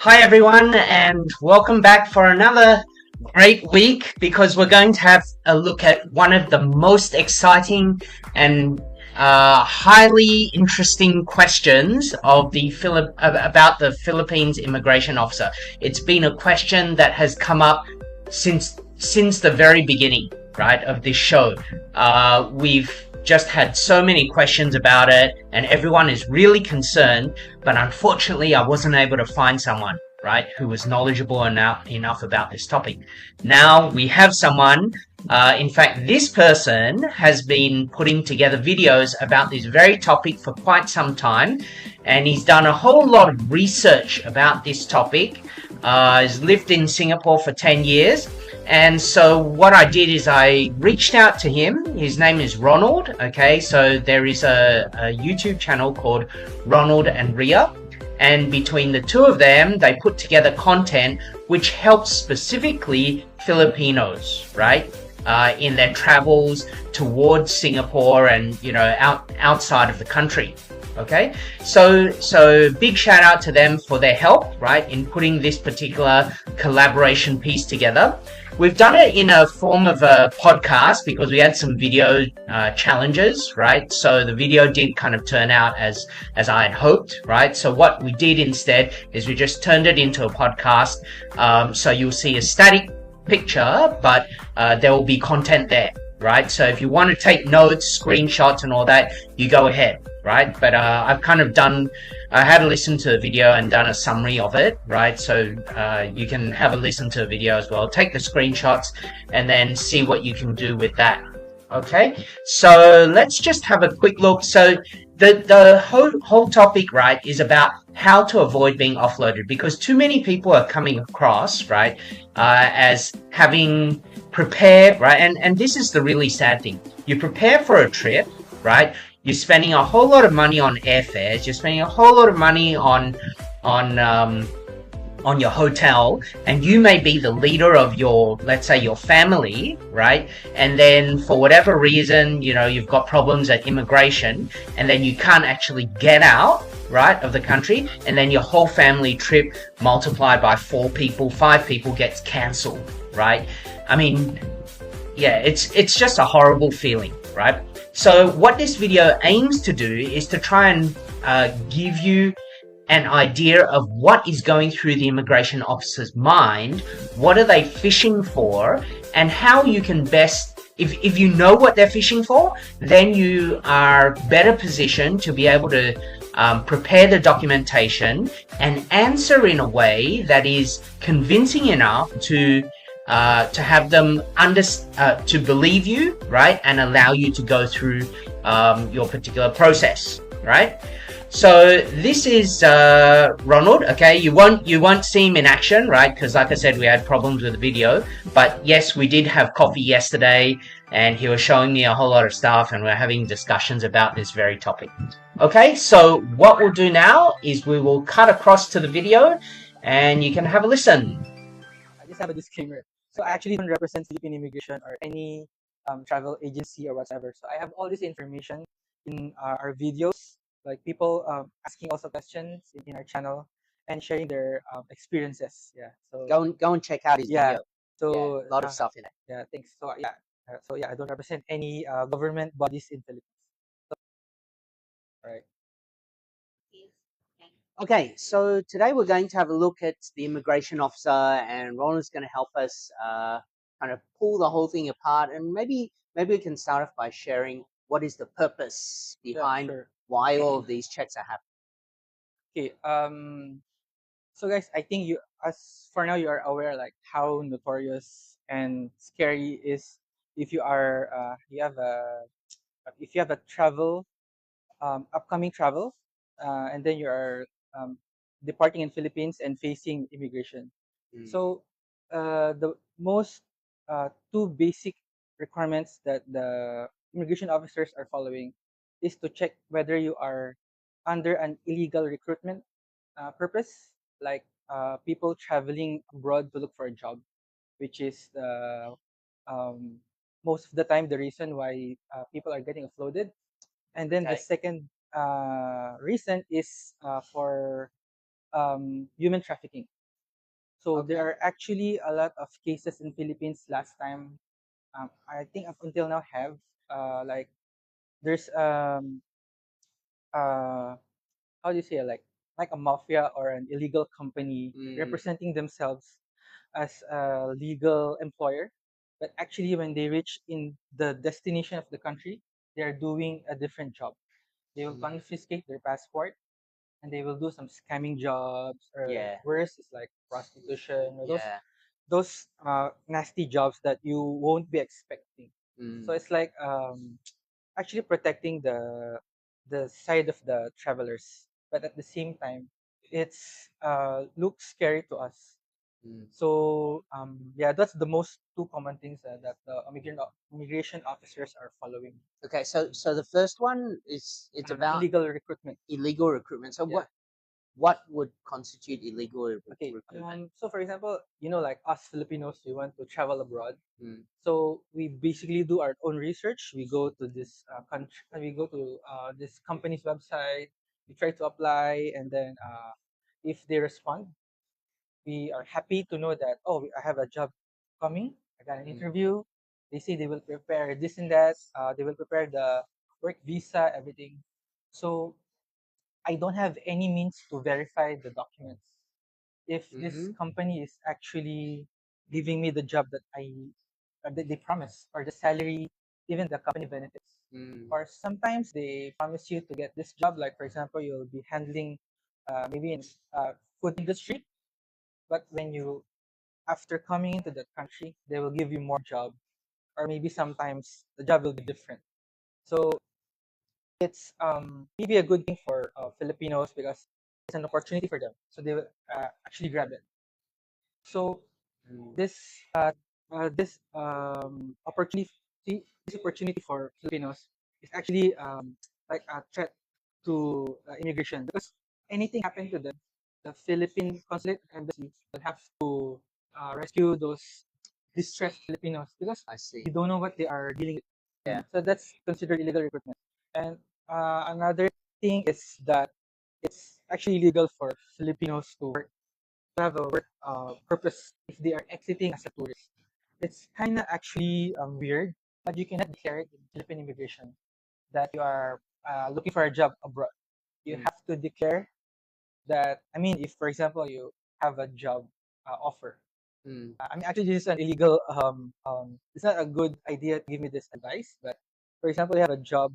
Hi, everyone, and welcome back for another great week because we're going to have a look at one of the most exciting and highly interesting questions of about the Philippines immigration officer. It's been a question that has come up since the very beginning, right, of this show. We've just had so many questions about it, and everyone is really concerned. But unfortunately, I wasn't able to find someone, right, who was knowledgeable enough about this topic. Now we have someone. In fact, this person has been putting together videos about this very topic for quite some time, and he's done a whole lot of research about this topic. He's lived in Singapore for 10 years. And so what I did is I reached out to him. His name is Ronald. Okay, so there is a YouTube channel called Ronald and Rhea. And between the two of them, they put together content which helps specifically Filipinos, right? In their travels towards Singapore and, outside of the country. Okay, so big shout out to them for their help, right, in putting this particular collaboration piece together. We've done it in a form of a podcast because we had some video challenges, right? So the video didn't kind of turn out as I had hoped, right? So what we did instead is we just turned it into a podcast. So you'll see a static picture, but there will be content there, right? So if you want to take notes, screenshots and all that, you go ahead, right? But I've kind of I had to listen to the video and done a summary of it, right? So you can have a listen to the video as well, take the screenshots and then see what you can do with that. Okay, so let's just have a quick look. So the whole topic, right, is about how to avoid being offloaded, because too many people are coming across, right, as having prepared, right, and this is the really sad thing. You prepare for a trip, right? You're spending a whole lot of money on airfares. You're spending a whole lot of money on your hotel, and you may be the leader of let's say your family, right? And then for whatever reason, you've got problems at immigration, and then you can't actually get out, right, of the country, and then your whole family trip multiplied by 4 people, 5 people gets cancelled, right? I mean, yeah, it's just a horrible feeling, right? So what this video aims to do is to try and give you an idea of what is going through the immigration officer's mind, what are they fishing for, and how you can best, if you know what they're fishing for, then you are better positioned to be able to prepare the documentation and answer in a way that is convincing enough to have them to believe you, right, and allow you to go through your particular process, right? So this is Ronald. Okay, you won't see him in action, right? Because like I said, we had problems with the video. But yes, we did have coffee yesterday, and he was showing me a whole lot of stuff, and we're having discussions about this very topic. Okay, so what we'll do now is we will cut across to the video, and you can have a listen. I just have a disclaimer. So I actually don't represent Philippine immigration or any travel agency or whatever. So I have all this information in our videos, like people asking also questions in our channel and sharing their experiences. Yeah. So Go and check out his yeah. video. So A lot of stuff in it. yeah. Thanks. So yeah, I don't represent any government bodies in Philippines. So, all right. Okay, so today we're going to have a look at the immigration officer, and Ronald's going to help us kind of pull the whole thing apart, and maybe we can start off by sharing what is the purpose behind why all of these checks are happening. Okay. So guys, I think as for now, you are aware like how notorious and scary is if you are if you have a travel upcoming travel, and then you are departing in Philippines and facing immigration. So the most two basic requirements that the immigration officers are following is to check whether you are under an illegal recruitment purpose, like people traveling abroad to look for a job, which is um, most of the time the reason why people are getting offloaded. And then the second reason is for human trafficking. So Okay. there are actually a lot of cases in Philippines last time. I think up until now have like there's uh how do you say it? Like a mafia or an illegal company representing themselves as a legal employer, but actually when they reach in the destination of the country, they are doing a different job. They will confiscate their passport and they will do some scamming jobs, or Yeah. worse is like prostitution, or Yeah. those nasty jobs that you won't be expecting. So it's like actually protecting the side of the travelers, but at the same time, it's looks scary to us. So yeah, that's the most two common things that the immigration officers are following. Okay, so the first one is it's about Illegal recruitment. illegal recruitment. So Yeah. what would constitute illegal Okay. recruitment? So for example, like us Filipinos, we want to travel abroad. Mm. So we basically do our own research. We go to this country. We go to this company's website. We try to apply, and then if they respond, we are happy to know that, oh, I have a job coming. I got an interview. They say they will prepare this and that. They will prepare the work visa, everything. So I don't have any means to verify the documents. If this company is actually giving me the job that that they promise, or the salary, even the company benefits. Or sometimes they promise you to get this job, like for example, you'll be handling maybe in food industry, but when you after coming into that country, they will give you more job, or maybe sometimes the job will be different. So it's maybe a good thing for Filipinos because it's an opportunity for them. So they will actually grab it. So this this opportunity for Filipinos is actually like a threat to immigration, because anything happen to them, the Philippine consulate embassy will have to rescue those distressed Filipinos, because I see. you don't know what they are dealing with. Yeah. So that's considered illegal recruitment. And another thing is that it's actually illegal for Filipinos to work, to have a work purpose if they are exiting as a tourist. It's kind of actually weird, but you cannot declare it in Philippine immigration that you are looking for a job abroad. You have to declare that, I mean, if for example you have a job offer. I mean, actually, this is an illegal. It's not a good idea to give me this advice, but for example, you have a job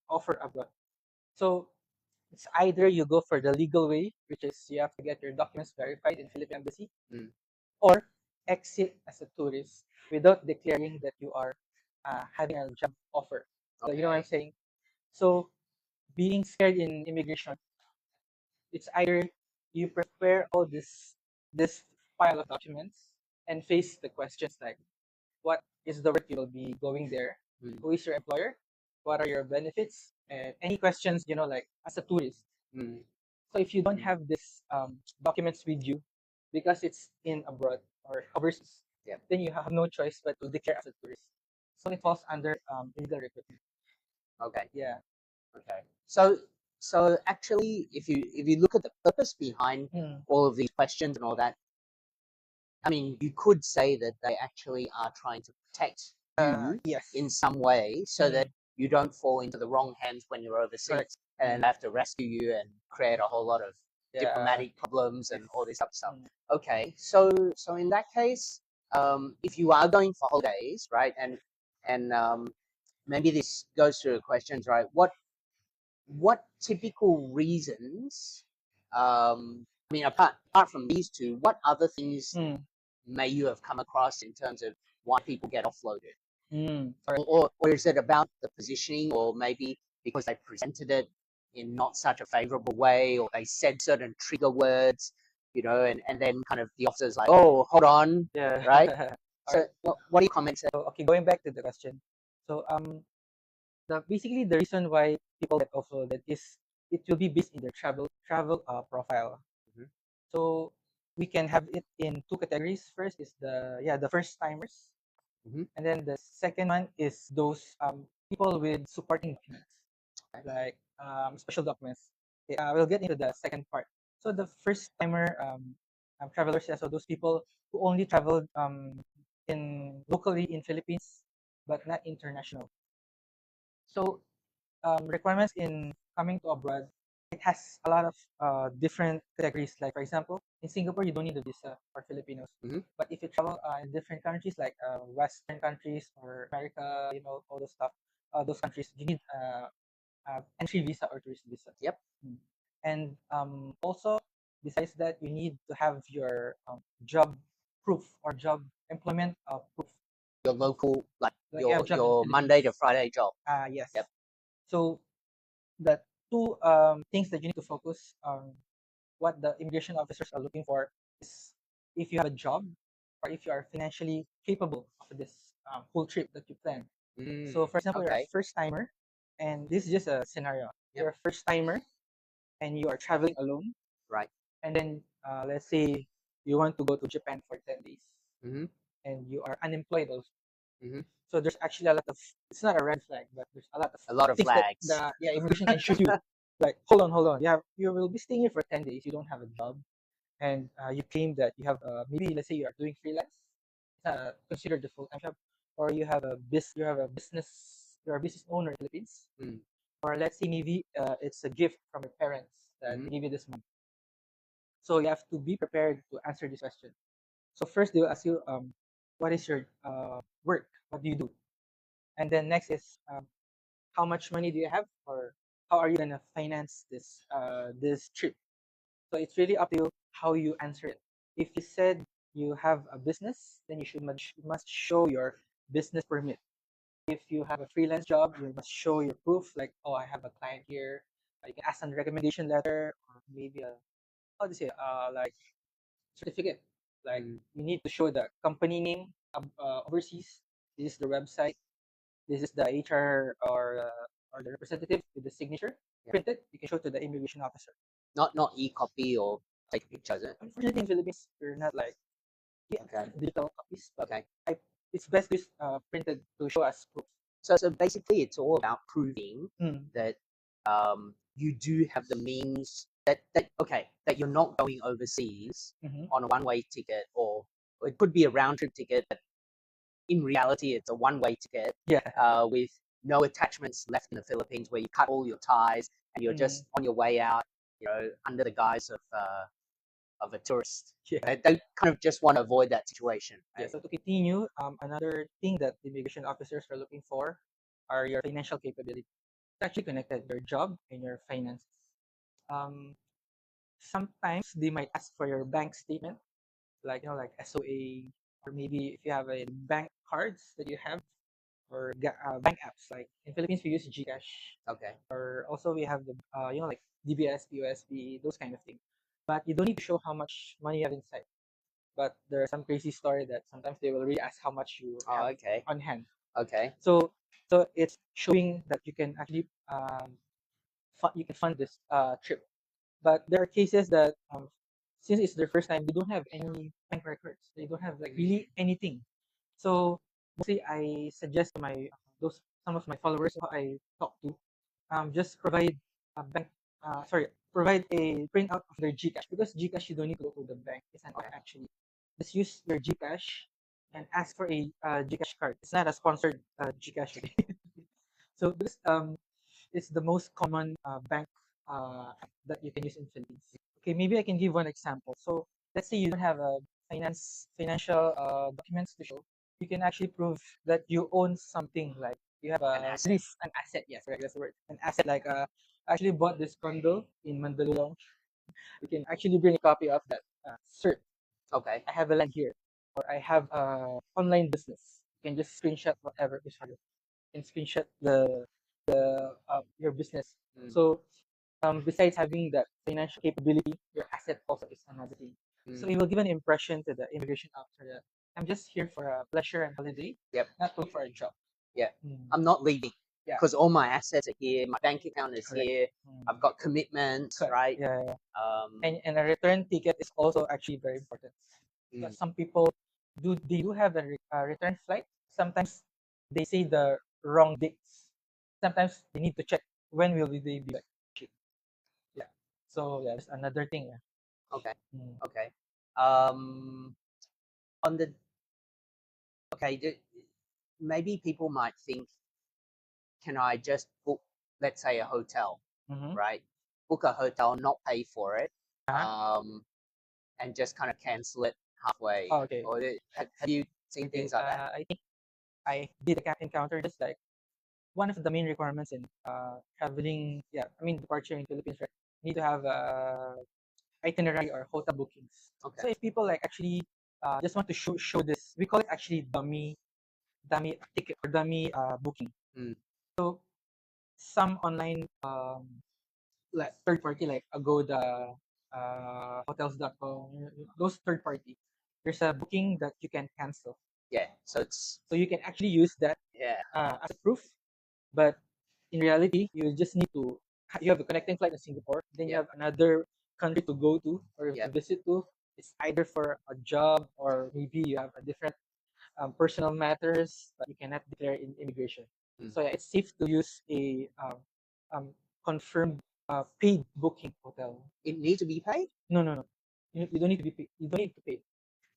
offer abroad. So it's either you go for the legal way, which is you have to get your documents verified in Philippine embassy, or exit as a tourist without declaring that you are having a job offer. So you know what I'm saying? So being scared in immigration, it's either you prepare all this pile of documents and face the questions like, what is the work you will be going there? Who is your employer? What are your benefits? And any questions, like as a tourist. So if you don't have this documents with you, because it's in abroad or overseas, then you have no choice but to declare as a tourist. So it falls under illegal recruitment. Okay. Yeah. Okay. So actually, if you look at the purpose behind all of these questions and all that, I mean, you could say that they actually are trying to protect you Yes. in some way, so that you don't fall into the wrong hands when you're overseas. Correct. And have to rescue you and create a whole lot of diplomatic problems and all this other stuff. Okay, so in that case, if you are going for holidays, right, and maybe this goes to the questions, right? What typical reasons? I mean, apart from these two, what other things may you have come across in terms of why people get offloaded? Or is it about the positioning, or maybe because they presented it in not such a favorable way, or they said certain trigger words, and then kind of the officer's like, oh, hold on, Yeah. right? So, Alright. what do you comment? So okay, going back to the question. So basically the reason why people get offloaded is it will be based in their travel profile. So we can have it in two categories. First is the first timers, and then the second one is those people with supporting documents, like special documents. Okay, we'll get into the second part. So the first timer travelers, yeah, so those people who only traveled in locally in Philippines, but not international. So requirements in coming to abroad, it has a lot of different categories. Like for example, in Singapore, you don't need a visa for Filipinos. But if you travel in different countries like Western countries or America, all those stuff, those countries, you need entry visa or tourist visa. Yep. And also, besides that, you need to have your job proof or job employment proof. Your local, like Yeah, job in your Monday to Philippines. Friday job. Yes. Yep. So the two things that you need to focus on, what the immigration officers are looking for, is if you have a job or if you are financially capable of this whole trip that you plan. So, for example, you're a Okay. first timer, and this is just a scenario. You're a first timer and you are traveling alone, Right. and then let's say you want to go to Japan for 10 days, Mm-hmm. and you are unemployed also. Mm-hmm. So there's actually a lot of, it's not a red flag, but there's A lot of things that flags. the immigration can shoot you. Like, hold on, you will be staying here for 10 days. You don't have a job, and you claim that you have maybe, let's say you are doing freelance, considered the full time job, or you have a business, you're a business owner in the Philippines, or let's say maybe it's a gift from your parents that they give you this money. So you have to be prepared to answer this question. So first they will ask you, what is your work? What do you do? And then next is, how much money do you have, or how are you gonna finance this trip? So it's really up to you how you answer it. If you said you have a business, then you must show your business permit. If you have a freelance job, you must show your proof, like, oh, I have a client here. You can ask on a recommendation letter, or maybe a, how to say, like certificate. Like, you need to show the company name overseas. This is the website. This is the HR or the representative with the signature printed. You can show to the immigration officer. Not e-copy or take pictures. Unfortunately, in Philippines, we're not like, yeah, Okay. digital copies, but Okay. it's best to printed to show as proof. So basically, it's all about proving Mm. that you do have the means that you're not going overseas on a one-way ticket, or it could be a round-trip ticket, but in reality, it's a one-way ticket. Yeah. With no attachments left in the Philippines, where you cut all your ties and you're just on your way out, under the guise of a tourist. Yeah. They kind of just want to avoid that situation. Yeah. Right? So to continue, another thing that the immigration officers are looking for are your financial capability. It's actually connected, your job and your finances. Um, Sometimes they might ask for your bank statement, like like SOA, or maybe if you have a bank cards that you have, or bank apps. Like in Philippines, we use GCash, Okay. or also we have the like DBS, POSB, those kind of things. But you don't need to show how much money you have inside. But there are some crazy story that sometimes they will really ask how much you have Okay. on hand. Okay. So it's showing that you can actually you can fund this trip. But there are cases that since it's their first time, they don't have any bank records. They don't have like really anything. So mostly I suggest to my those some of my followers who I talk to, just provide a bank provide a printout of their GCash, because GCash you don't need to go to the bank. It's an app actually. Just use your GCash and ask for a GCash card. It's not a sponsored GCash. So this it's the most common bank app that you can use in Philippines. Okay, maybe I can give one example. So let's say you don't have a financial documents to show. You can actually prove that you own something, like you have an asset. Yes, correct. That's the word. An asset, like I actually bought this condo in Mandaluyong. You can actually bring a copy of that cert. Okay. I have a land here, or I have online business. You can just screenshot whatever is for you. You can screenshot the your business. So besides having that financial capability, your asset also is another thing. So it will give an impression to the immigration officer that I'm just here for a pleasure and holiday, Yep. not look for a job. Yeah. I'm not leaving Yeah. because all my assets are here. My bank account is Correct. here. I've got commitments, Correct. right? Yeah. And a return ticket is also actually very important. But some people do have a return flight. Sometimes they say the wrong dates. Sometimes they need to check when will they be back. Yeah. So yeah, that's another thing. Yeah. Okay. Mm. Okay. Um, on the okay, maybe people might think, can I just book, let's say, a hotel, Mm-hmm. right? Book a hotel, not pay for it, Uh-huh. and just kind of cancel it halfway. Oh, okay. Or have you seen Okay. things like that? I think I did encounter this, like one of the main requirements in traveling. Yeah, I mean departure in Philippines, right? You need to have itinerary or hotel bookings. Okay. So if people like actually just want to show this, we call it actually dummy ticket or dummy booking. Mm. So some online like third party like Agoda, hotels.com, those third party, there's a booking that you can cancel. Yeah. So it's So you can actually use that yeah. as a proof, but in reality, you just need to you have a connecting flight in Singapore, then you Yeah. have another country to go to or Yeah. to visit to. It's either for a job or maybe you have a different personal matters that you cannot declare in immigration. Mm. So yeah, it's safe to use a um, confirmed paid booking hotel. It needs to be paid. No, no, no. You don't need to be paid. You don't need to pay.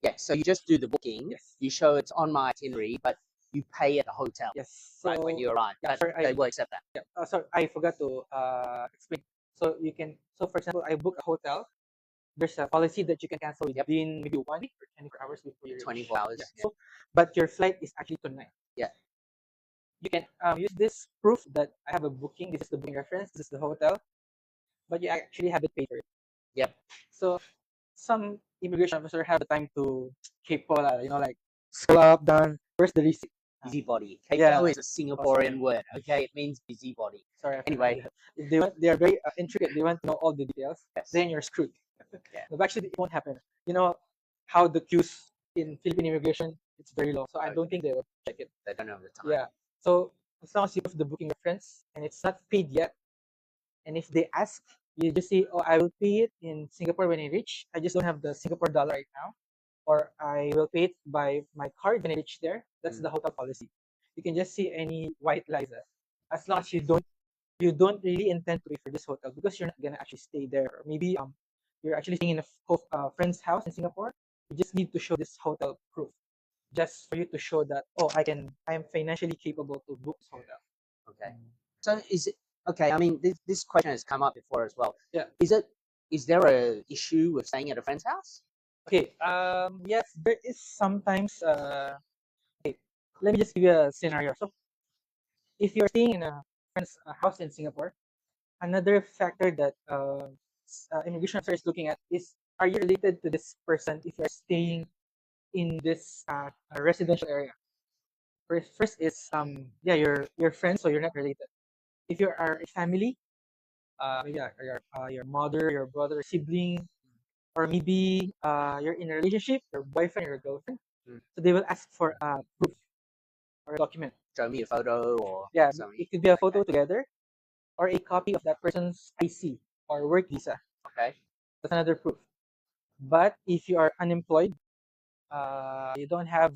Yeah. So you just do the booking. Yes. You show it's on my itinerary, but you pay at the hotel. Yes. Right when So you arrive. yeah, sorry, They will accept that. yeah, sorry, I forgot to explain. So you can, so for example, I book a hotel. There's a policy that you can cancel within maybe 1 week or 24 hours before you reach. 24 hours. Yeah. Yeah. So, but your flight is actually tonight. Yeah. You can use this proof that I have a booking. This is the booking reference. This is the hotel, but you actually haven't paid for it. Yep. So some immigration officer have the time to keep like scroll up, down. Where's the receipt? Busybody. Yeah. Keiko is a Singaporean word. Okay, it means busybody. Sorry. Anyway. If they are very intricate. They want to know all the details. Yes. Then you're screwed. Yeah. But actually, it won't happen. You know how the queues in Philippine immigration, it's very long. So I don't think they will check it. They don't have the time. Yeah. So as long as you have the booking reference and it's not paid yet, and if they ask, you just say, "Oh, I will pay it in Singapore when I reach. I just don't have the Singapore dollar right now, or I will pay it by my card when I reach there." That's the hotel policy. You can just see any white lies as long as you don't really intend to pay for this hotel because you're not gonna actually stay there. Or maybe you're actually staying in a friend's house in Singapore. You just need to show this hotel proof, just for you to show that I am financially capable to book this hotel. Okay. So is it okay? I mean, this question has come up before as well. Yeah. Is there a issue with staying at a friend's house? Okay. Yes, there is sometimes. Okay, let me just give you a scenario. So, if you're staying in a friend's house in Singapore, another factor that immigration officer is looking at is, are you related to this person if you're staying in this residential area? First is yeah, you're friends, so you're not related. If you are a family, maybe your mother, your brother, sibling, or maybe you're in a relationship, your boyfriend, your girlfriend. Mm. So they will ask for proof or a document. Show me a photo or Yeah, something. it could be a photo together or a copy of that person's IC or work visa. Okay. That's another proof. But if you are unemployed, you don't have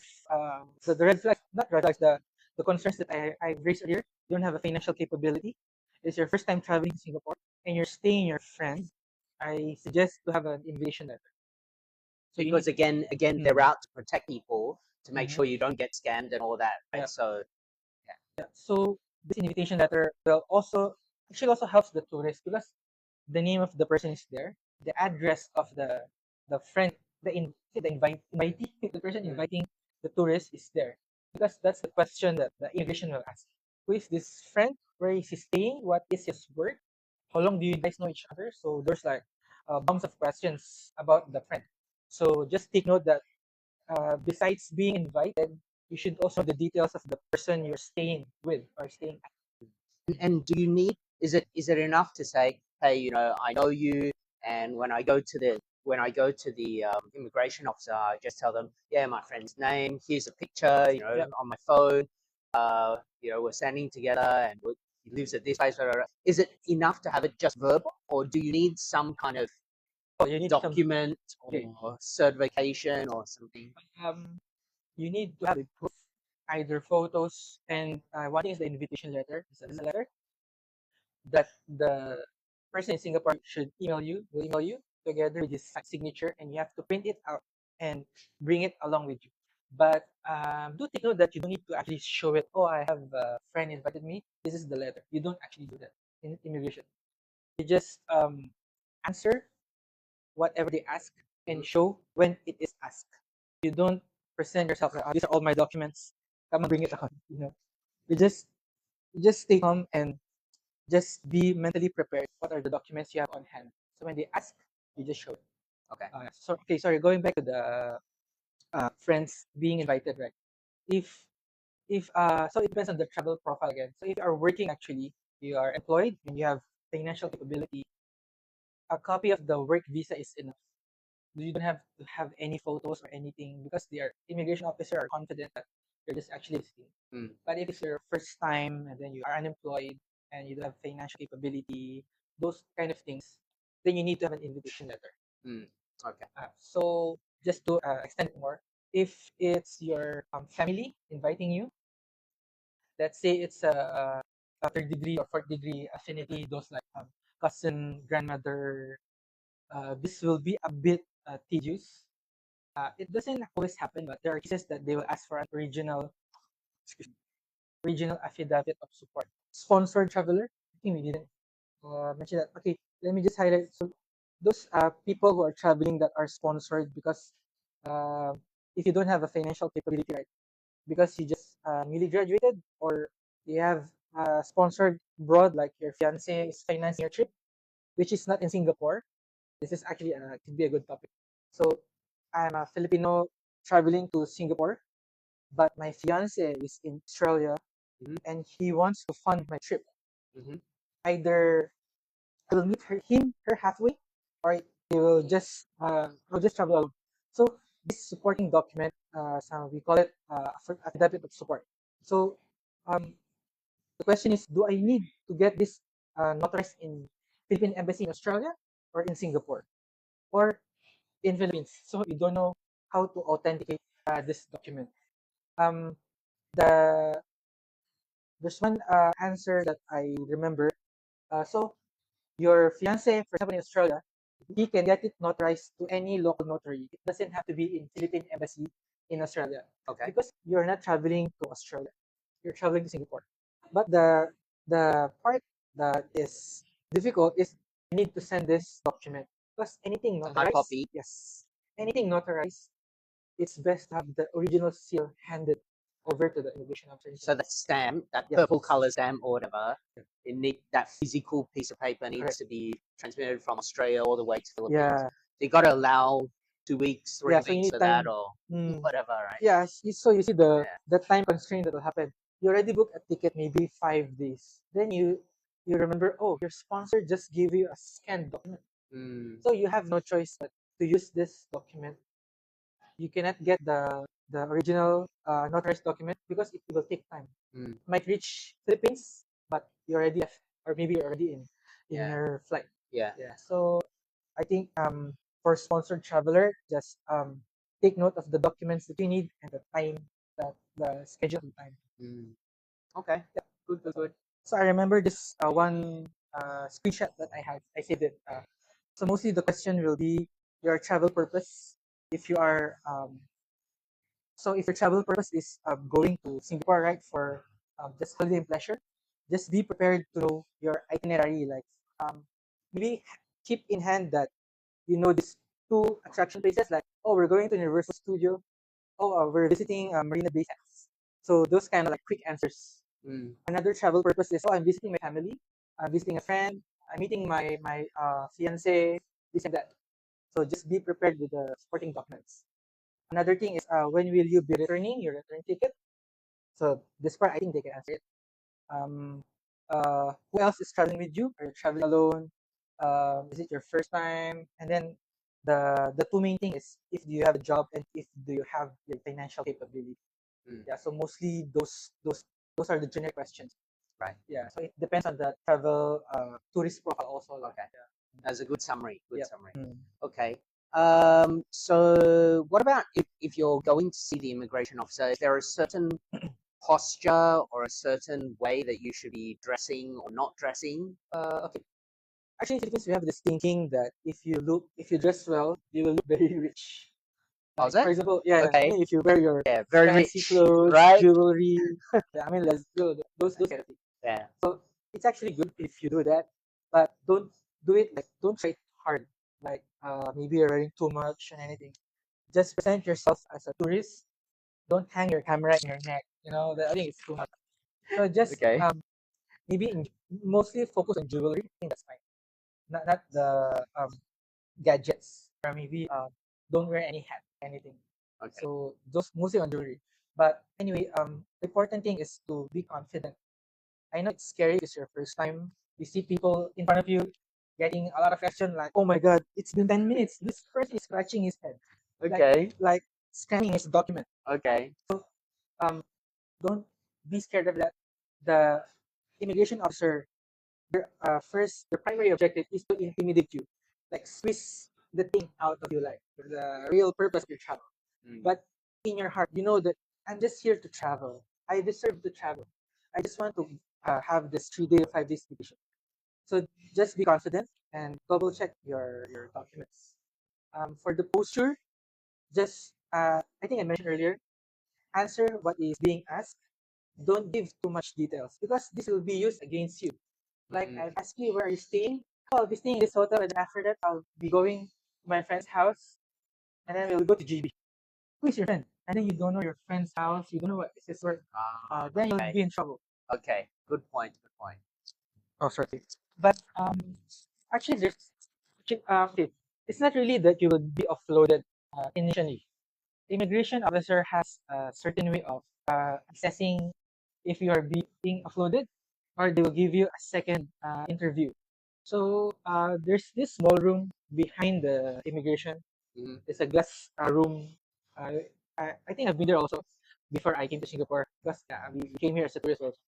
the red flags, not red flags, the concerns that I raised earlier. You don't have a financial capability. It's your first time traveling to Singapore and you're staying your friend. I suggest to have an invitation letter. So Because again, they're out to protect people to make Mhm. sure you don't get scammed and all that. Right? Yeah. So Yeah. So this invitation letter will also helps the tourist because the name of the person is there, the address of the friend, invitee, the person inviting the tourist is there. Because that's the question that the immigration will ask. Who is this friend? Where is he staying? What is his work? How long do you guys know each other? So there's like bunch of questions about the friend. So just take note that besides being invited, you should also know the details of the person you're staying with or staying at. and do you need, is it enough to say, hey, I know you, and when I go to the immigration officer, I just tell them, yeah, my friend's name, here's a picture, Yep. on my phone, we're standing together, and he lives at this place. Blah, blah, blah. Is it enough to have it just verbal, or do you need some kind of Oh, you need some. document Okay. or certification or something? You need to have a proof, either photos and one thing is the invitation letter. It's a letter that the person in Singapore will email you. together with this signature, and you have to print it out and bring it along with you. But do take note that you don't need to actually show it. Oh, I have a friend invited me. This is the letter. You don't actually do that in immigration. You just answer whatever they ask and show when it is asked. You don't present yourself like, oh, these are all my documents. Come and bring it on. You just stay calm and just be mentally prepared. What are the documents you have on hand? So when they ask, you just show it. Okay. Sorry. Going back to the friends being invited, right? If so it depends on the travel profile again. So if you are working actually, you are employed and you have financial capability, a copy of the work visa is enough. You don't have to have any photos or anything because the immigration officer are confident that you're just actually visiting. But if it's your first time and then you are unemployed and you don't have financial capability, those kind of things, then you need to have an invitation letter. Okay. So just to extend it more, if it's your family inviting you, let's say it's a third degree or fourth degree affinity, those like cousin, grandmother, this will be a bit tedious. It doesn't always happen, but there are cases that they will ask for an original affidavit of support. Sponsored traveler, I think we didn't mention that. Okay, let me just highlight. So those people who are traveling that are sponsored because uh, if you don't have a financial capability, right? Because you just newly graduated or you have sponsored abroad, like your fiance is financing your trip, which is not in Singapore. This is actually could be a good topic. So I'm a Filipino traveling to Singapore, but my fiance is in Australia, and he wants to fund my trip. Either I will meet her halfway, or he will just I'll just travel alone. So this supporting document, so we call it affidavit of support. So um, the question is, do I need to get this notarized in Philippine Embassy in Australia or in Singapore or in Philippines? So we don't know how to authenticate this document. Um, the There's one answer that I remember. So your fiance, for example, in Australia, he can get it notarized to any local notary. It doesn't have to be in Philippine Embassy in Australia. Okay. Because you're not traveling to Australia. You're traveling to Singapore. But the part that is difficult is you need to send this document. Because anything A hard notarized, copy. yes, anything notarized, it's best to have the original seal handed over to the immigration officer. So that stamp, that Yeah. purple color stamp or whatever, that physical piece of paper needs Correct. to be transmitted from Australia all the way to Philippines. Yeah. So you got to allow 2 weeks, 3 Yeah, so you weeks need for time. that or whatever, right? Yeah, so you see the Yeah. the time constraint that will happen. You already booked a ticket maybe 5 days. Then you remember, oh, your sponsor just gave you a scanned document. So you have no choice but to use this document. You cannot get the original notarized document because it will take time. Might reach Philippines, but you already left, or maybe you're already in Yeah. your flight. Yeah. Yeah. So I think for sponsored traveler, just take note of the documents that you need and the time, the scheduled time. Okay. Yeah. Good. So I remember this one screenshot that I had. I saved it. So mostly the question will be your travel purpose. If you are So if your travel purpose is going to Singapore, right, for just holiday and pleasure, just be prepared to know your itinerary. Like maybe keep in hand that you know these two attraction places. Like, oh, we're going to Universal Studio. Oh, we're visiting Marina Bay Sands. So those kind of like quick answers. Another travel purpose is, oh, I'm visiting my family. I'm visiting a friend. I'm meeting my fiance. This and that. So just be prepared with the supporting documents. Another thing is, when will you be returning your return ticket? So this part, I think they can answer it. Who else is traveling with you? Are you traveling alone? Is it your first time? And then the two main thing is if do you have a job and if do you have your financial capability. Yeah. So mostly those are the generic questions. Right. Yeah. So it depends on the travel tourist profile also. Okay. That's a good summary. Good Yeah. summary. Okay. So what about if you're going to see the immigration officer? Is there a certain posture or a certain way that you should be dressing or not dressing? Okay. actually in Philippines we have this thinking that if you dress well, you will look very rich. How's For it? example, yeah, I Okay. mean, if you wear your Yeah, very fancy rich, clothes, right? jewelry, yeah, I mean, let's go those kind of things. Yeah. So it's actually good if you do that, but don't do it like don't try it hard. Like maybe you're wearing too much and anything. Just present yourself as a tourist. Don't hang your camera in your neck. You know, I think it's too much. So just Okay. maybe mostly focus on jewelry. I think that's fine. Not the gadgets, or maybe don't wear any hat, anything. Okay. So those mostly on jewelry. But anyway, the important thing is to be confident. I know it's scary. It's your first time. You see people in front of you getting a lot of action, like, oh my god, it's been 10 minutes. This person is scratching his head, Okay. like scanning his document. Okay. Um, don't be scared of that. The immigration officer, their primary objective is to intimidate you, like squeeze the thing out of you, like the real purpose of your travel. But in your heart, you know that I'm just here to travel. I deserve to travel. I just want to have this 3 day or 5 days vacation. So just be confident and double check your documents. For the posture, just I think I mentioned earlier, answer what is being asked. Don't give too much details because this will be used against you. Like I ask you where are you staying? Oh, I'll be staying in this hotel, and after that I'll be going to my friend's house, and then we'll go to GB. Who is your friend? And then you don't know your friend's house, you don't know what is his work. Then you'll Okay. be in trouble. Okay. Good point. Good point. Oh, sorry. But actually, okay, it's not really that you will be offloaded initially. Immigration officer has a certain way of assessing if you are being offloaded, or they will give you a second interview. So there's this small room behind the immigration. It's a glass room. Uh, I think I've been there also before I came to Singapore because we came here as a tourist also.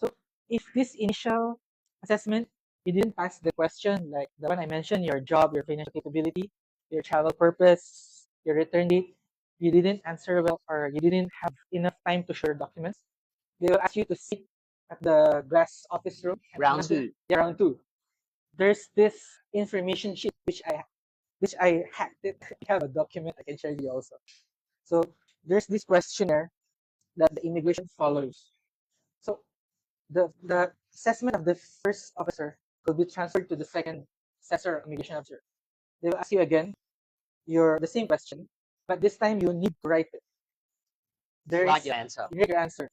So if this initial assessment you didn't pass the question, like the one I mentioned, your job, your financial capability, your travel purpose, your return date, you didn't answer well, or you didn't have enough time to share documents, they will ask you to sit at the glass office room. Round two. Yeah, round two. There's this information sheet which I hacked it. I have a document I can share you also. So there's this questionnaire that the immigration follows. So the assessment of the first officer will be transferred to the second assessor or immigration officer. They will ask you again the same question, but this time you need to write it. Write your answer. You need your answer,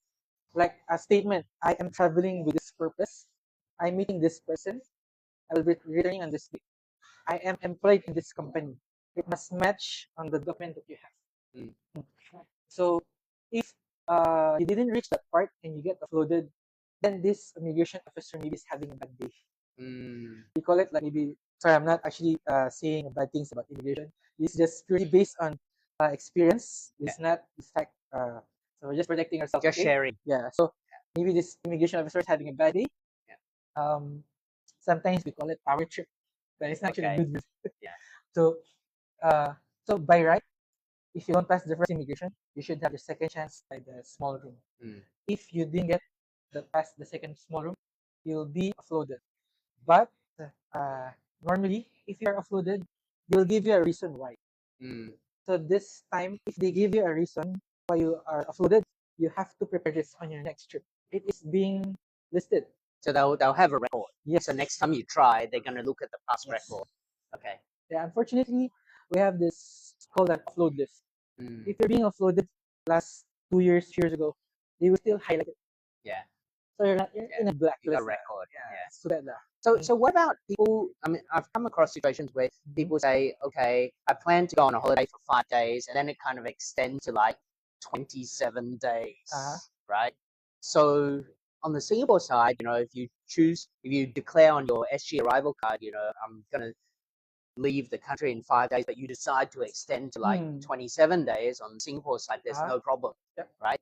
like a statement. I am traveling with this purpose. I'm meeting this person. I will be returning on this date. I am employed in this company. It must match on the document that you have. So if you didn't reach that part and you get offloaded, then this immigration officer maybe is having a bad day. We call it like maybe. Sorry, I'm not actually saying bad things about immigration. This is just purely based on experience. It's not the fact. So we're just protecting ourselves. Just Okay? sharing. Yeah. So maybe this immigration officer is having a bad day. Yeah. Sometimes we call it power trip, but it's not actually Okay. good. Yeah. So uh, so by right, if you don't pass the first immigration, you should have the second chance by the small room. If you didn't get past the second small room, you'll be offloaded. But uh, normally, if you are offloaded, they'll give you a reason why. So this time, if they give you a reason why you are offloaded, you have to prepare this on your next trip. It is being listed. So they'll have a record. Yes. So next time you try, they're gonna look at the past Yes. record. Okay. Yeah, unfortunately, we have this called an offload list. If you're being offloaded last 2 years, 3 years ago, they will still highlight it. Yeah. So you're in a You got blacklist. a record. Yeah. So bad. So what about people? I mean, I've come across situations where people say, okay, I plan to go on a holiday for 5 days, and then it kind of extends to like 27 days, right? So on the Singapore side, if you declare on your SG arrival card, I'm gonna leave the country in 5 days, but you decide to extend to like 27 days on the Singapore side, there's no problem, right?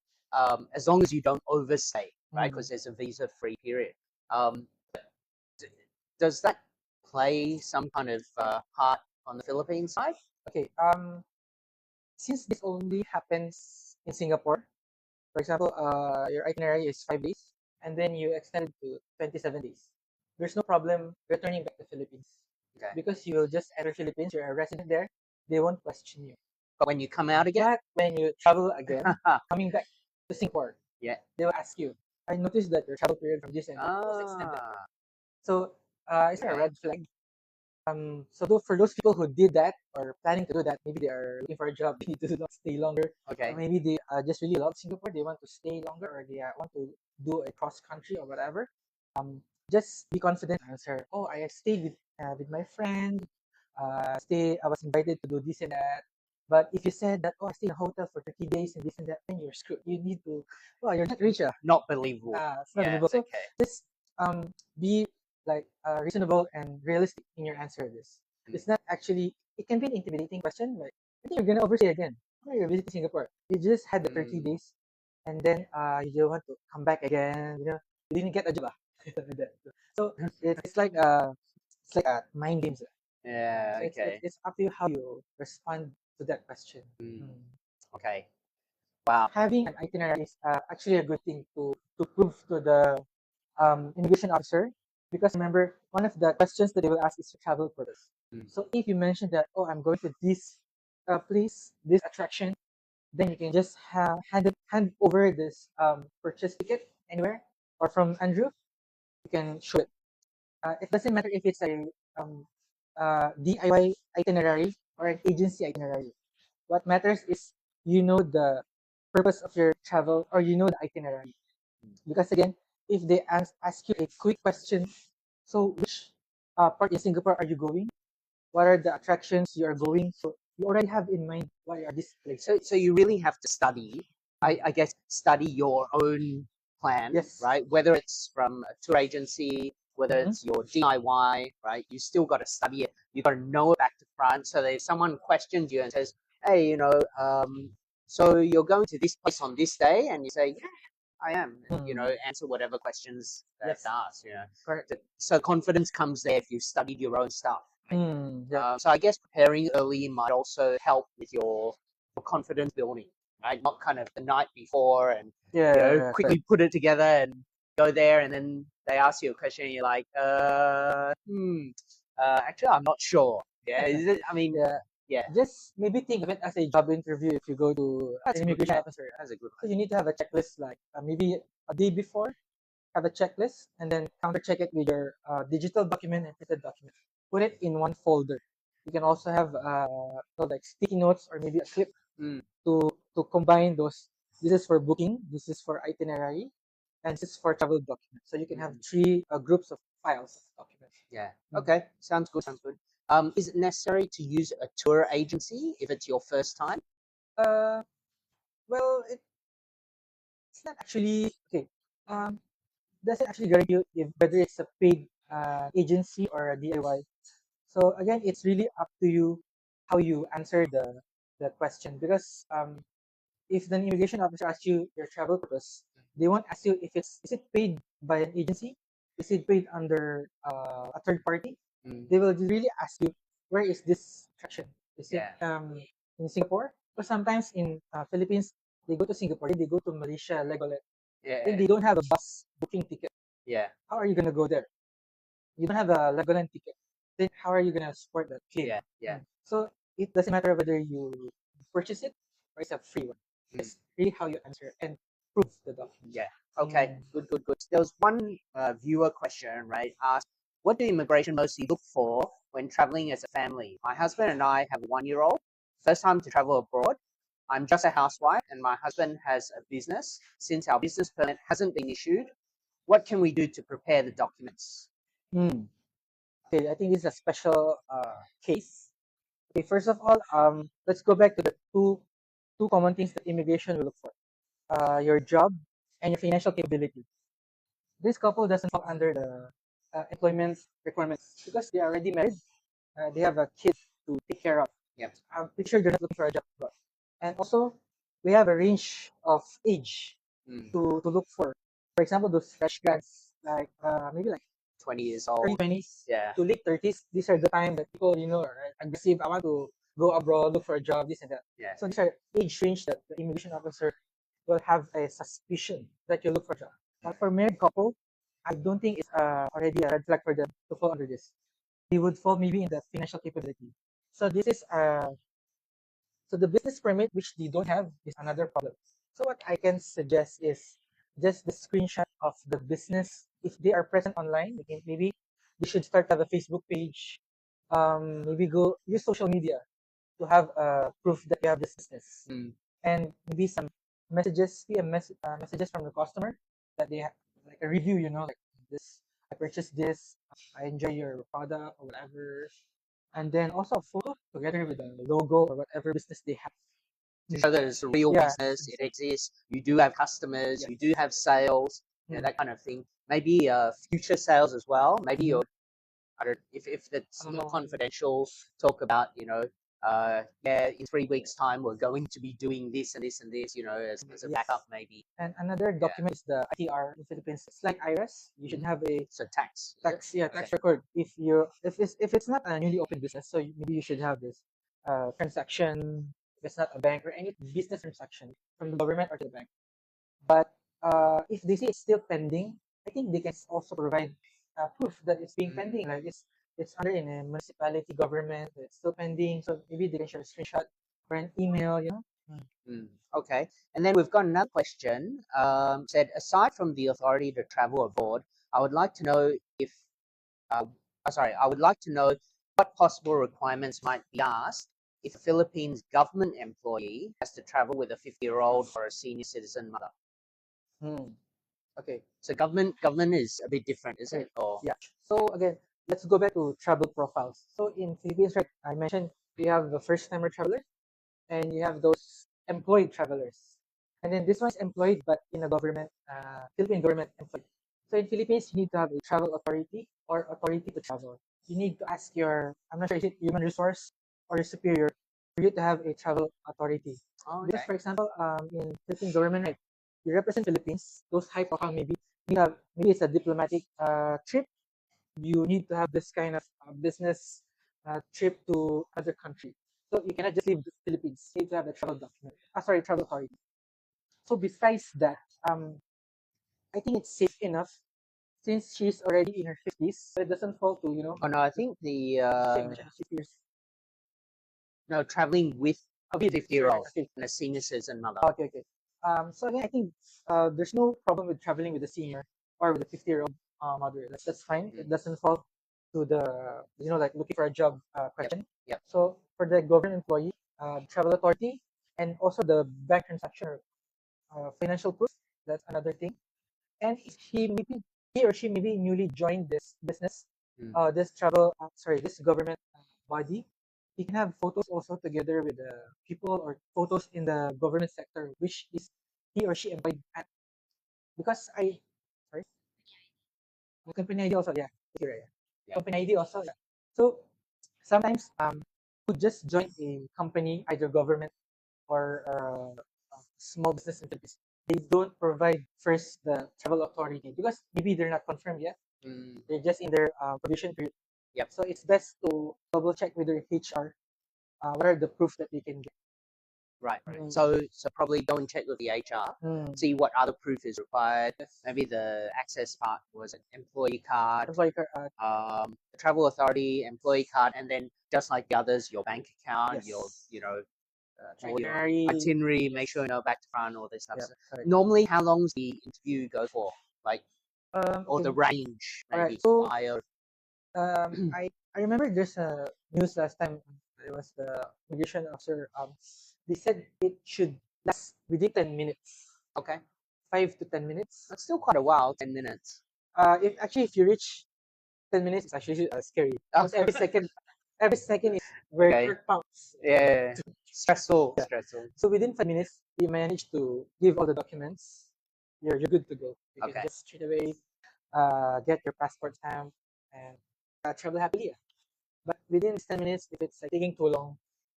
As long as you don't overstay, right? Because there's a visa-free period. Does that play some kind of part on the Philippine side? Okay. Since this only happens in Singapore, for example, your itinerary is 5 days, and then you extend to 27 days. there's no problem returning back to Philippines. Okay. Because you will just enter Philippines, you're a resident there, they won't question you. But when you come out again, But when you travel again, coming back to Singapore, yeah. they will ask you, I noticed that your travel period from this and was extended. So is there a Okay. red flag? For those people who did that or planning to do that, maybe they are looking for a job, they need to not stay longer. Okay. Or maybe they just really love Singapore, they want to stay longer, or they want to do a cross country or whatever. Just be confident. Answer. Oh, I stayed with my friend. I was invited to do this and that. But if you said that, oh, I stayed in a hotel for 30 days and this and that, then you're screwed. You need to, well, you're not rich. Not believable. It's not believable. So Okay. just be like reasonable and realistic in your answer to this. It's not actually, it can be an intimidating question. Like, I think you're going to overstay again. Oh, you're visiting Singapore. You just had the 30 days and then you don't want to come back again. You didn't get a job. So it's like mind games. Yeah. So Okay. it's up to you how you respond to that question. Okay. Wow. Having an itinerary is actually a good thing to prove to the immigration officer, because remember, one of the questions that they will ask is for travel purpose. So if you mention that, oh, I'm going to this place, this attraction, then you can just hand over this purchase ticket anywhere, or from Andrew, you can show it. It doesn't matter if it's a DIY itinerary or an agency itinerary. What matters is the purpose of your travel, or the itinerary. Because again, if they ask you a quick question, so which part in Singapore are you going? What are the attractions you are going? So you already have in mind what are these places. So you really have to study. I guess study your own plan, Yes. right? Whether it's from a tour agency, whether it's your DIY, right? You still got to study it. You got to know it back to front. So that if someone questions you and says, "Hey, so you're going to this place on this day," and you say, "Yeah, I am," and, answer whatever questions that's asked. Correct. So confidence comes there if you've studied your own stuff. Yeah. So I guess preparing early might also help with your confidence building, right? Not kind of the night before and quickly put it together and go there, and then they ask you a question and you're like, actually, I'm not sure. Yeah, is it? I mean, yeah. Just maybe think of it as a job interview if you go to an immigration officer. That's a good So one. you need to have a checklist, like maybe a day before, have a checklist, and then counter check it with your digital document and printed document. Put it in one folder. You can also have like sticky notes or maybe a clip to combine those. This is for booking, this is for itinerary, and this is for travel document. So you can have three groups of files of documents. Yeah. Okay. Sounds good. Sounds good. Is it necessary to use a tour agency if it's your first time? Well, it's not actually okay. Doesn't actually guarantee you whether it's a paid agency or a DIY. So again, it's really up to you how you answer the question, because if the immigration officer asks you your travel purpose, they won't ask you if is it paid by an agency, is it paid under a third party. They will really ask you, where is this attraction? Is it in Singapore? Or sometimes in Philippines, they go to Singapore, they go to Malaysia, Legoland. Then they don't have a bus booking ticket. Yeah. How are you gonna go there? You don't have a Legoland ticket. Then how are you gonna support that claim? Yeah. So it doesn't matter whether you purchase it or it's a free one. It's really how you answer and prove the document. Yeah. Okay. Good. There was one viewer question, right? Asked, what do immigration mostly look for when traveling as a family? My husband and I have a 1-year-old. First time to travel abroad. I'm just a housewife, and my husband has a business. Since our business permit hasn't been issued, what can we do to prepare the documents? Okay, I think this is a special case. Okay, first of all, let's go back to the two common things that immigration will look for: your job and your financial capability. This couple doesn't fall under the employment requirements because they are already married. They have a kid to take care of. Yep. I'm pretty sure they're not looking for a job. And also, we have a range of age to look for. For example, those fresh grads, like maybe like 20 years early old. 20s Yeah. to late 30s. These are the time that people, are aggressive. I want to go abroad, look for a job, this and that. Yeah. So these are age range that the immigration officer will have a suspicion that you look for a job. But for married couple, I don't think it's already a red flag for them to fall under this. They would fall maybe in the financial capability. So this is so the business permit which they don't have is another problem. So what I can suggest is just the screenshot of the business. If they are present online, maybe they should start have a Facebook page. Maybe go use social media to have proof that you have this business, and maybe some messages, messages from the customer that they have like a review. Like this, I purchased this, I enjoy your product or whatever, and then also a photo together with the logo or whatever business they have. To show that it's a real business, it exists, you do have customers, you do have sales, that kind of thing. Maybe future sales as well. Maybe you're, I don't, if it's not confidential, talk about, in 3 weeks' time we're going to be doing this and this and this, as a backup maybe. And another document is the ITR in Philippines. It's like IRS. You should have a tax tax record. If it's not a newly opened business, so maybe you should have this transaction. If it's not a bank or any business transaction from the government or to the bank. But if they say it's still pending, I think they can also provide proof that it's being pending. Like it's under in a municipality government, it's still pending. So maybe they can share a screenshot or an email. Okay, and then we've got another question. Said, aside from the authority to travel abroad, I would like to know if, I would like to know what possible requirements might be asked if a Philippines government employee has to travel with a 50-year-old or a senior citizen mother. Okay, so government is a bit different, is it? Or yeah. So again, let's go back to travel profiles. So in Philippines, right, I mentioned we have the first-timer traveler, and you have those employed travelers. And then this one's employed, but in a government, Philippine government employed. So in Philippines, you need to have a travel authority or authority to travel. You need to ask your, I'm not sure, is it human resource or your superior for you to have a travel authority. Because, for example, in Philippine government, right, you represent Philippines, those high profile maybe, maybe it's a diplomatic trip. You need to have this kind of business trip to other country. So you cannot just leave the Philippines. You need to have a travel document. Travel authority. So besides that, I think it's safe enough since she's already in her 50s, so it doesn't fall to, Oh no, I think the years. no, traveling with a 50-year-old Okay. and a senior citizen mother. Okay. So again, I think there's no problem with traveling with a senior or with a 50-year-old mother. That's fine. It doesn't fall to the, like looking for a job question. Yep. So for the government employee, travel authority, and also the bank transaction financial proof, that's another thing. And if he or she maybe newly joined this business, this government body, he can have photos also together with the people or photos in the government sector, which is he or she employed at. Because sorry, the company ID also, company ID also. Yeah. So sometimes who just join a company, either government or small business entities, they don't provide first the travel authority because maybe they're not confirmed yet. They're just in their provision period. Yep. So it's best to double check with their HR what are the proof that they can get. Right. So probably go and check with the HR, see what other proof is required. Maybe the access part was an employee card, the travel authority, employee card, and then just like the others, your bank account, your itinerary, make sure you know back to front, all this stuff. So normally, how long does the interview go for? Like, or the range, maybe. So, I remember there's a news last time. It was the immigration officer. They said it should last within 10 minutes. Okay. 5 to 10 minutes. That's still quite a while. 10 minutes. If you reach 10 minutes, it's actually scary. Because every second is very quick pumps. Yeah. Stressful. So within 5 minutes, you manage to give all the documents. You're good to go. You can just straight away get your passport stamp and travel happily. But within 10 minutes, if it's taking too long,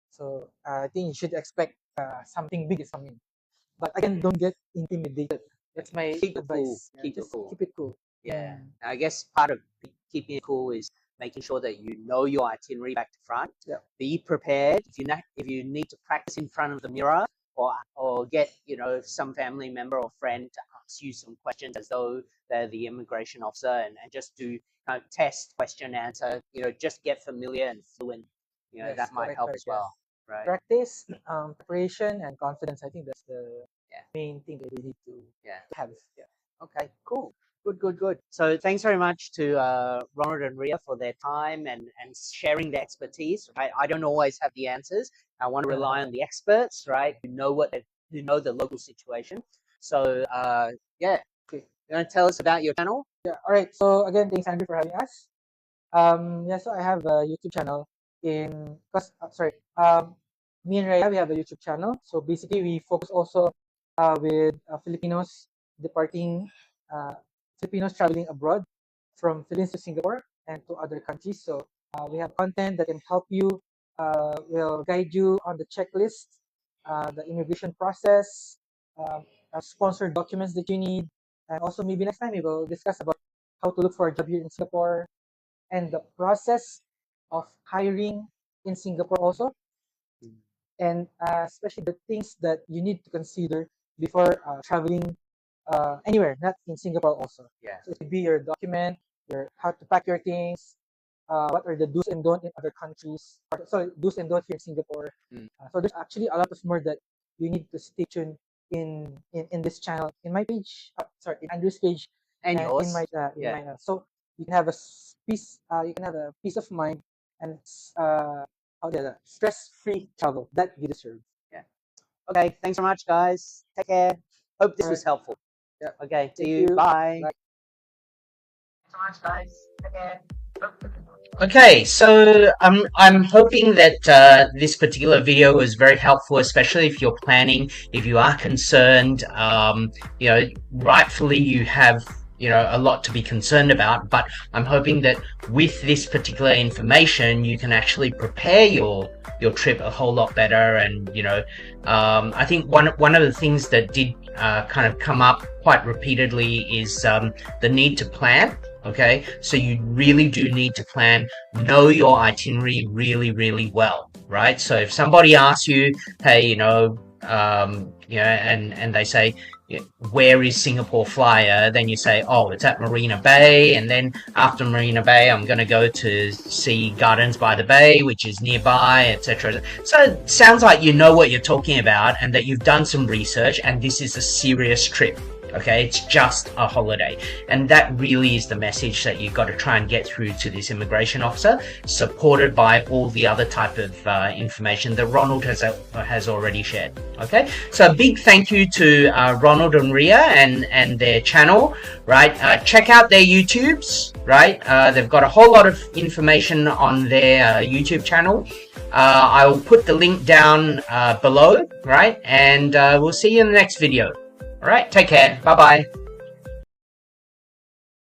so I think you should expect something big is coming. But again, don't get intimidated. That's my advice. Keep it cool. Keep it cool. Yeah. I guess part of keeping it cool is making sure that you know your itinerary back to front. Yeah. Be prepared. If you need to practice in front of the mirror or get some family member or friend to ask you some questions as though they're the immigration officer, and just do test, question, answer, just get familiar and fluent. Yes, that might correct, help correct, as well, right? Practice, preparation, and confidence. I think that's the Yeah. main thing that you need to have. Yeah. Okay, cool. Good. So thanks very much to Ronald and Rhea for their time and sharing their expertise. Right, I don't always have the answers. I want to rely on the experts, right, who know the local situation. So yeah, you want to tell us about your channel? Yeah. All right. So again, thanks Andrew for having us. Yeah. So I have a YouTube channel me and Rhea, we have a YouTube channel. So basically, we focus also with Filipinos departing, Filipinos traveling abroad from Philippines to Singapore and to other countries. So we have content that can help you, will guide you on the checklist, the immigration process, sponsored documents that you need, and also maybe next time we will discuss about how to look for a job here in Singapore and the process of hiring in Singapore also, and especially the things that you need to consider before traveling anywhere, not in Singapore also. Yeah. So it could be your document, how to pack your things, what are the do's and don'ts in other countries, sorry, do's and don'ts here in Singapore. So there's actually a lot of more that you need to stay tuned in this channel, in my page, in Andrew's page, and yours. in my so you can have a peace of mind and stress-free travel that you deserve. Yeah. Okay. Thanks so much, guys. Take care. Hope this was helpful. Yeah. Okay. See Thank you. you. Bye. Bye. Thanks so much, guys. Take care. Okay, so I'm hoping that this particular video was very helpful, especially if you're planning, if you are concerned. Rightfully you have a lot to be concerned about, but I'm hoping that with this particular information you can actually prepare your trip a whole lot better. And I think one of the things that did kind of come up quite repeatedly is the need to plan. Okay, so you really do need to plan, know your itinerary really, really well, right? So if somebody asks you, hey, and they say, where is Singapore Flyer? Then you say, oh, it's at Marina Bay, and then after Marina Bay, I'm going to go to see Gardens by the Bay, which is nearby, etc. So it sounds like you know what you're talking about and that you've done some research, and this is a serious trip. Okay, it's just a holiday, and that really is the message that you've got to try and get through to this immigration officer, supported by all the other type of information that Ronald has already shared. Okay, so a big thank you to Ronald and Rhea and their channel. Right, check out their YouTubes. Right, they've got a whole lot of information on their YouTube channel. I will put the link down below. Right, and we'll see you in the next video. All right, take care. Bye-bye.